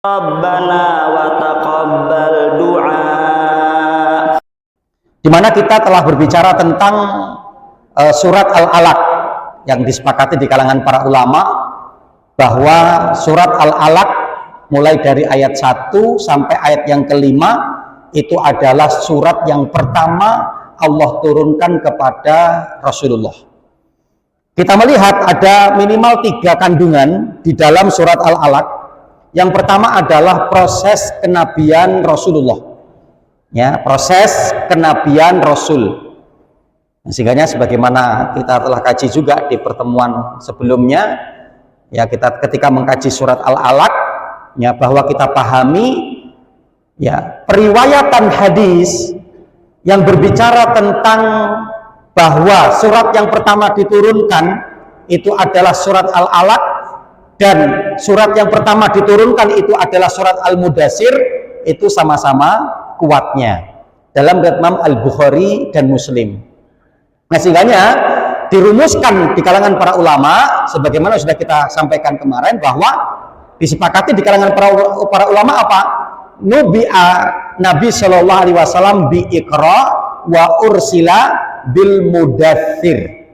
Rabbana wa taqabbal du'a. Di mana kita telah berbicara tentang surat Al-Alaq yang disepakati di kalangan para ulama bahwa surat Al-Alaq mulai dari ayat 1 sampai ayat yang kelima itu adalah surat yang pertama Allah turunkan kepada Rasulullah. Kita melihat ada minimal 3 kandungan di dalam surat Al-Alaq. Yang pertama adalah proses kenabian Rasulullah, ya, proses kenabian Rasul. Sehingga sebagaimana kita telah kaji juga di pertemuan sebelumnya, ya, kita ketika mengkaji surat Al-Alaq, ya, bahwa kita pahami, ya, periwayatan hadis yang berbicara tentang bahwa surat yang pertama diturunkan itu adalah surat Al-Alaq. Dan surat yang pertama diturunkan itu adalah surat Al-Mudaththir, itu sama-sama kuatnya dalam Imam Al-Bukhari dan Muslim. Nah, sehingga dirumuskan di kalangan para ulama sebagaimana sudah kita sampaikan kemarin bahwa disepakati di kalangan para ulama apa? Nubi'a Nabi Shallallahu Alaihi Wasallam bi Iqra wa ursila bil Mudaththir,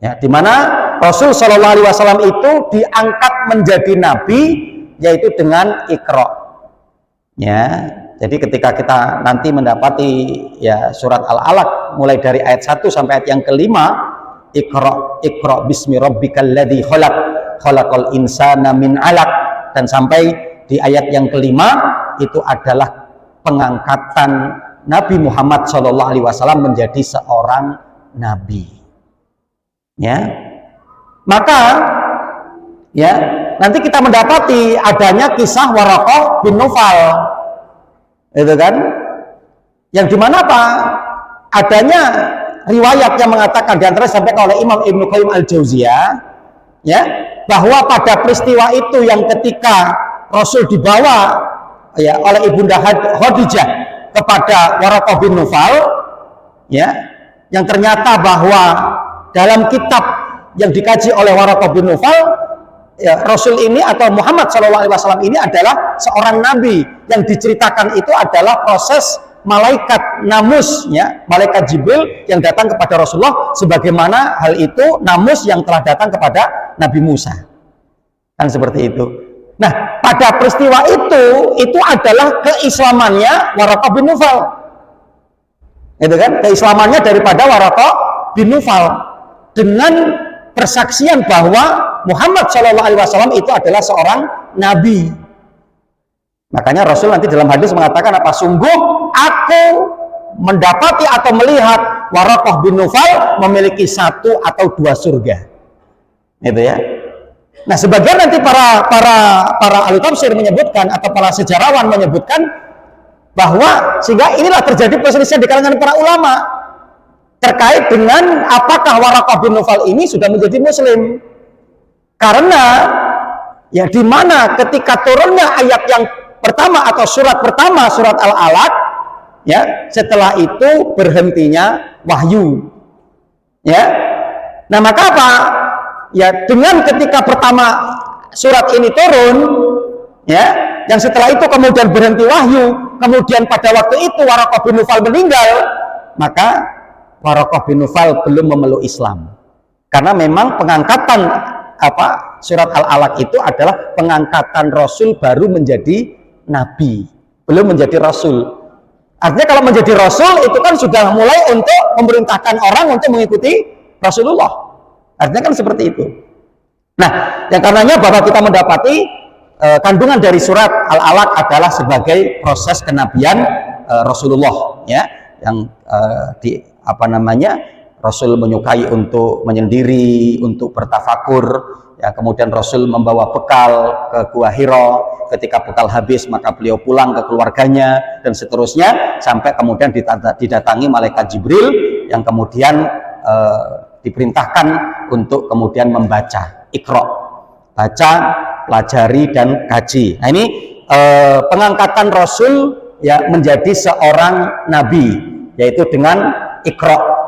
ya, dimana Rasul Shallallahu Alaihi Wasallam itu diangkat menjadi nabi yaitu dengan Iqra, ya. Jadi ketika kita nanti mendapati, ya, surat Al-Alaq mulai dari ayat 1 sampai ayat yang kelima, Iqra bismi rabbikal ladzi khalaq khalaqal insana min 'alaq, dan sampai di ayat yang kelima itu adalah pengangkatan Nabi Muhammad Shallallahu Alaihi Wasallam menjadi seorang nabi, ya. Maka, ya, nanti kita mendapati adanya kisah Waraqah bin Naufal, itu kan, yang dimana apa? Adanya riwayat yang mengatakan, diantara disampaikan oleh Imam Ibnu Qayyim Al-Jauziyah, ya, bahwa pada peristiwa itu yang ketika Rasul dibawa, ya, oleh Ibunda Khadijah kepada Waraqah bin Naufal, ya, yang ternyata bahwa dalam kitab yang dikaji oleh Waraqah bin Naufal, ya, Rasul ini atau Muhammad SAW ini adalah seorang nabi. Yang diceritakan itu adalah proses malaikat namus, ya, malaikat Jibril yang datang kepada Rasulullah, sebagaimana hal itu namus yang telah datang kepada Nabi Musa, kan seperti itu. Nah, pada peristiwa itu adalah keislamannya Waraqah bin Naufal, itu kan, keislamannya daripada Waraqah bin Naufal dengan persaksian bahwa Muhammad Shallallahu Alaihi Wasallam itu adalah seorang nabi. Makanya Rasul nanti dalam hadis mengatakan apa? Sungguh aku mendapati atau melihat Waraqah bin Naufal memiliki 1 atau 2 surga, itu, ya. Nah, sebagian nanti para ahli tafsir menyebutkan atau para sejarawan menyebutkan bahwa sehingga inilah terjadi perselisihan di kalangan para ulama terkait dengan apakah Waraqah bin Naufal ini sudah menjadi muslim. Karena, ya, di mana ketika turunnya ayat yang pertama atau surat pertama, surat Al-Alaq, ya, setelah itu berhentinya wahyu, ya. Nah, maka apa? Ya, dengan ketika pertama surat ini turun, ya, yang setelah itu kemudian berhenti wahyu, kemudian pada waktu itu Waraqah bin Naufal meninggal, maka Waraqah bin Naufal belum memeluk Islam. Karena memang pengangkatan surat Al-Alaq itu adalah pengangkatan Rasul baru menjadi nabi, belum menjadi Rasul. Artinya kalau menjadi Rasul itu kan sudah mulai untuk memerintahkan orang untuk mengikuti Rasulullah. Artinya kan seperti itu. Nah, yang karenanya bahwa kita mendapati kandungan dari surat Al-Alaq adalah sebagai proses kenabian Rasulullah, ya, yang Rasul menyukai untuk menyendiri, untuk bertafakur, ya, kemudian Rasul membawa bekal ke Gua Hira, ketika bekal habis maka beliau pulang ke keluarganya dan seterusnya sampai kemudian didatangi malaikat Jibril yang kemudian diperintahkan untuk kemudian membaca Iqra, baca, pelajari dan kaji. Nah, ini pengangkatan Rasul, ya, menjadi seorang nabi, yaitu dengan Iqra,